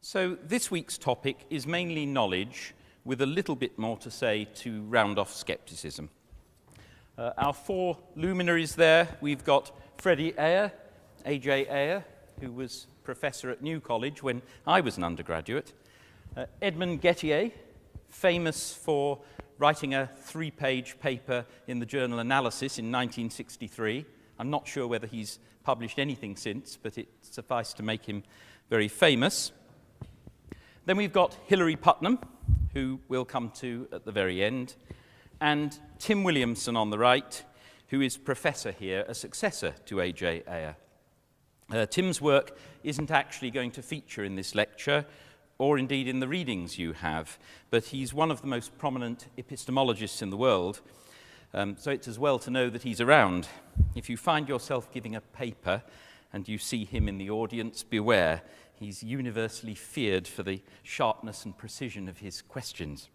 So this week's topic is mainly knowledge, with a little bit more to say to round off scepticism. Our four luminaries there, we've got Freddie Ayer, A.J. Ayer, who was professor at New College when I was an undergraduate. Edmund Gettier, famous for writing a 3-page paper in the journal Analysis in 1963. I'm not sure whether he's published anything since, but it sufficed to make him very famous. Then we've got Hilary Putnam, who we'll come to at the very end, and Tim Williamson on the right, who is professor here, a successor to A.J. Ayer. Tim's work isn't actually going to feature in this lecture, or indeed in the readings you have, but he's one of the most prominent epistemologists in the world, so it's as well to know that he's around. If you find yourself giving a paper and you see him in the audience, beware. He's universally feared for the sharpness and precision of his questions.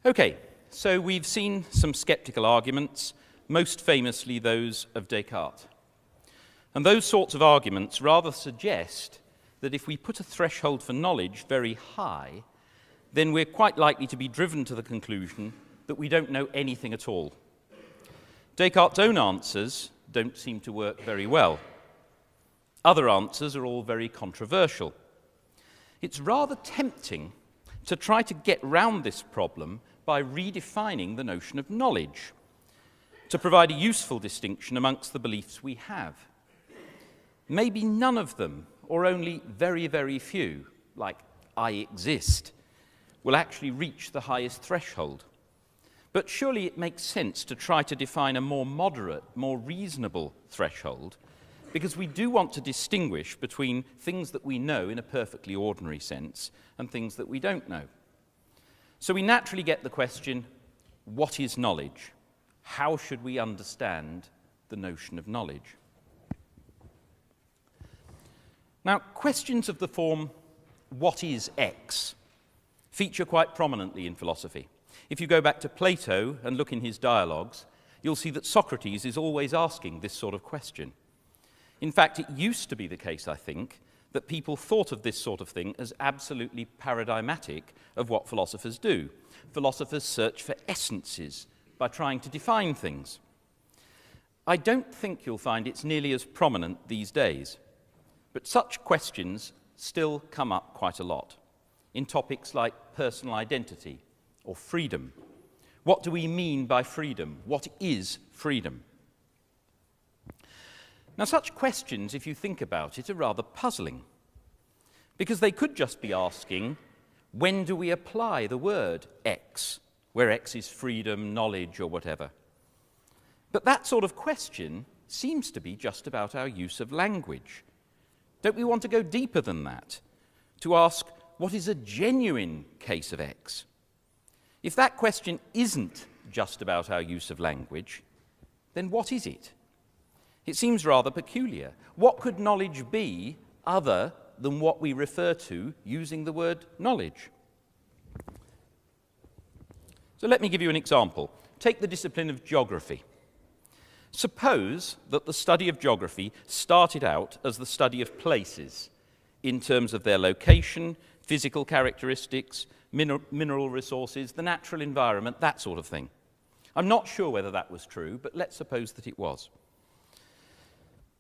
Okay, so we've seen some skeptical arguments, most famously those of Descartes. And those sorts of arguments rather suggest that if we put a threshold for knowledge very high, then we're quite likely to be driven to the conclusion that we don't know anything at all. Descartes' own answers don't seem to work very well. Other answers are all very controversial. It's rather tempting to try to get round this problem by redefining the notion of knowledge, to provide a useful distinction amongst the beliefs we have. Maybe none of them, or only very, very few, like I exist, will actually reach the highest threshold. But surely it makes sense to try to define a more moderate, more reasonable threshold, because we do want to distinguish between things that we know in a perfectly ordinary sense and things that we don't know. So we naturally get the question, what is knowledge? How should we understand the notion of knowledge? Now, questions of the form, what is X, feature quite prominently in philosophy. If you go back to Plato and look in his dialogues, you'll see that Socrates is always asking this sort of question. In fact, it used to be the case, I think, that people thought of this sort of thing as absolutely paradigmatic of what philosophers do. Philosophers search for essences by trying to define things. I don't think you'll find it's nearly as prominent these days. But such questions still come up quite a lot in topics like personal identity or freedom. What do we mean by freedom? What is freedom? Now, such questions, if you think about it, are rather puzzling, because they could just be asking, when do we apply the word X, where X is freedom, knowledge, or whatever? But that sort of question seems to be just about our use of language. Don't we want to go deeper than that, to ask, what is a genuine case of X? If that question isn't just about our use of language, then what is it? It seems rather peculiar. What could knowledge be other than what we refer to using the word knowledge? So let me give you an example. Take the discipline of geography. Suppose that the study of geography started out as the study of places in terms of their location, physical characteristics, mineral resources, the natural environment, that sort of thing. I'm not sure whether that was true, but let's suppose that it was.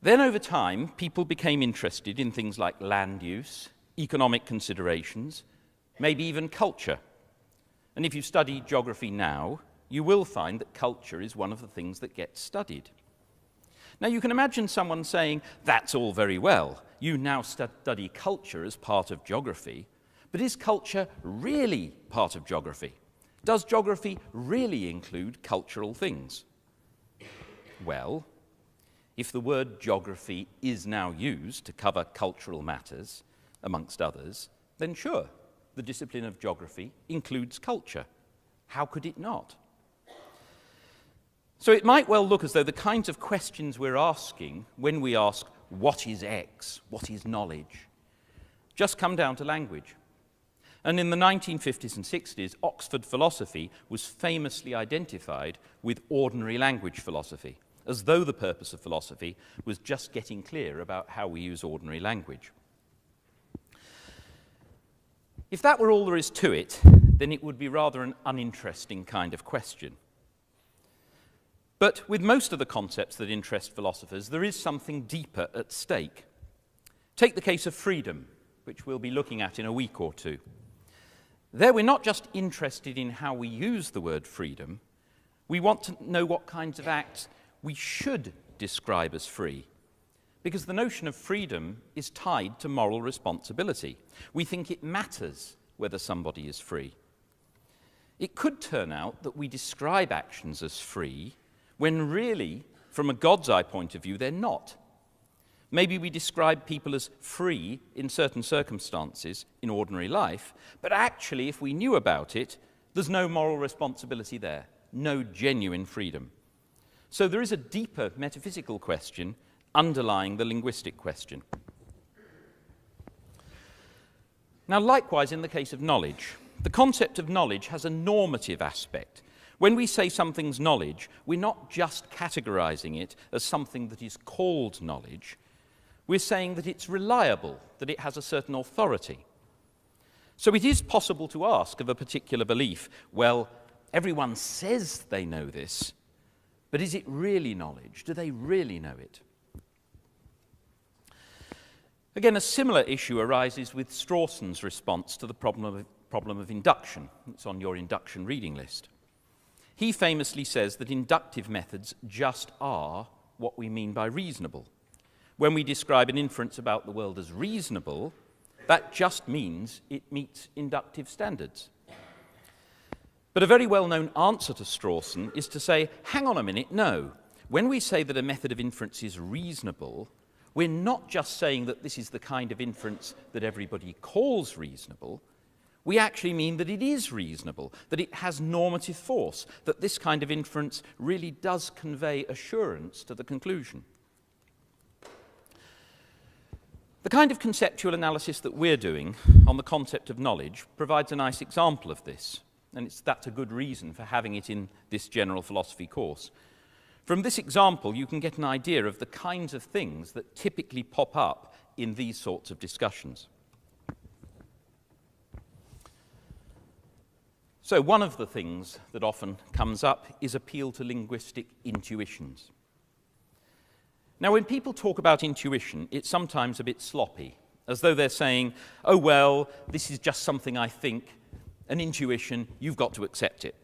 Then over time, people became interested in things like land use, economic considerations, maybe even culture. And if you study geography now, you will find that culture is one of the things that gets studied. Now, you can imagine someone saying, that's all very well. You now study culture as part of geography, but is culture really part of geography? Does geography really include cultural things? Well, if the word geography is now used to cover cultural matters, amongst others, then sure, the discipline of geography includes culture. How could it not? So it might well look as though the kinds of questions we're asking when we ask, what is X, what is knowledge, just come down to language. And in the 1950s and 60s, Oxford philosophy was famously identified with ordinary language philosophy, as though the purpose of philosophy was just getting clear about how we use ordinary language. If that were all there is to it, then it would be rather an uninteresting kind of question. But with most of the concepts that interest philosophers, there is something deeper at stake. Take the case of freedom, which we'll be looking at in a week or two. There we're not just interested in how we use the word freedom, we want to know what kinds of acts we should describe as free, because the notion of freedom is tied to moral responsibility. We think it matters whether somebody is free. It could turn out that we describe actions as free when really, from a God's eye point of view, they're not. Maybe we describe people as free in certain circumstances in ordinary life, but actually, if we knew about it, there's no moral responsibility there, no genuine freedom. So there is a deeper metaphysical question underlying the linguistic question. Now, likewise, in the case of knowledge, the concept of knowledge has a normative aspect. When we say something's knowledge, we're not just categorizing it as something that is called knowledge. We're saying that it's reliable, that it has a certain authority. So it is possible to ask of a particular belief, well, everyone says they know this, but is it really knowledge? Do they really know it? Again, a similar issue arises with Strawson's response to the problem of induction. It's on your induction reading list. He famously says that inductive methods just are what we mean by reasonable. When we describe an inference about the world as reasonable, that just means it meets inductive standards. But a very well-known answer to Strawson is to say, hang on a minute, no. When we say that a method of inference is reasonable, we're not just saying that this is the kind of inference that everybody calls reasonable. We actually mean that it is reasonable, that it has normative force, that this kind of inference really does convey assurance to the conclusion. The kind of conceptual analysis that we're doing on the concept of knowledge provides a nice example of this, and that's a good reason for having it in this general philosophy course. From this example, you can get an idea of the kinds of things that typically pop up in these sorts of discussions. So one of the things that often comes up is appeal to linguistic intuitions. Now, when people talk about intuition, it's sometimes a bit sloppy, as though they're saying, oh, well, this is just something I think, an intuition, you've got to accept it.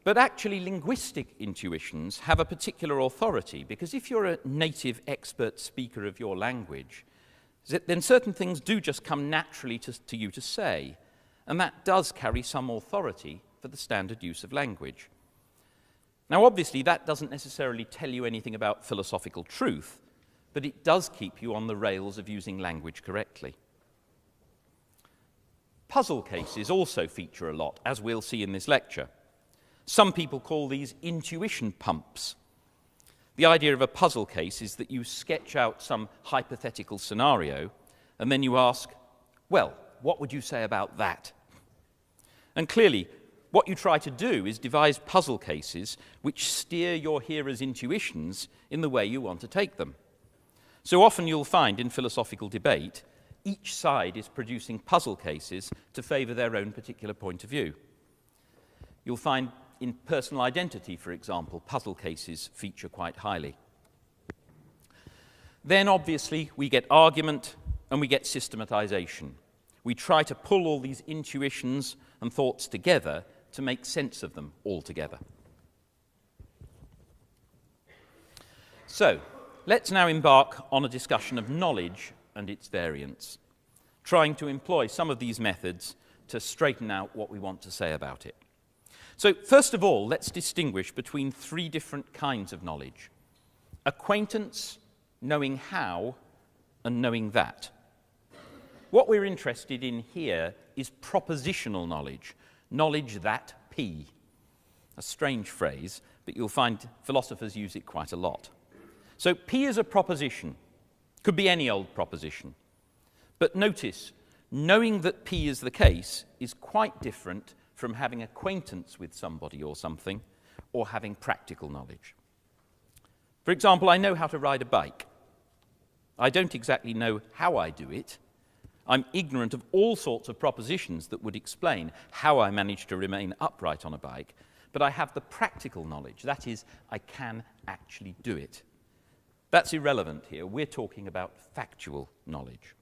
But actually, linguistic intuitions have a particular authority, because if you're a native expert speaker of your language, then certain things do just come naturally to you to say, and that does carry some authority for the standard use of language. Now, obviously, that doesn't necessarily tell you anything about philosophical truth, but it does keep you on the rails of using language correctly. Puzzle cases also feature a lot, as we'll see in this lecture. Some people call these intuition pumps. The idea of a puzzle case is that you sketch out some hypothetical scenario, and then you ask, well, what would you say about that? And clearly, what you try to do is devise puzzle cases which steer your hearers' intuitions in the way you want to take them. So often you'll find in philosophical debate, each side is producing puzzle cases to favour their own particular point of view. You'll find in personal identity, for example, puzzle cases feature quite highly. Then, obviously, we get argument and we get systematization. We try to pull all these intuitions and thoughts together to make sense of them all together. So, let's now embark on a discussion of knowledge and its variants, trying to employ some of these methods to straighten out what we want to say about it. So, first of all, let's distinguish between three different kinds of knowledge: acquaintance, knowing how, and knowing that. What we're interested in here is propositional knowledge, knowledge that P. A strange phrase, but you'll find philosophers use it quite a lot. So P is a proposition. Could be any old proposition. But notice, knowing that P is the case is quite different from having acquaintance with somebody or something, or having practical knowledge. For example, I know how to ride a bike. I don't exactly know how I do it. I'm ignorant of all sorts of propositions that would explain how I manage to remain upright on a bike, but I have the practical knowledge. That is, I can actually do it. That's irrelevant here. We're talking about factual knowledge.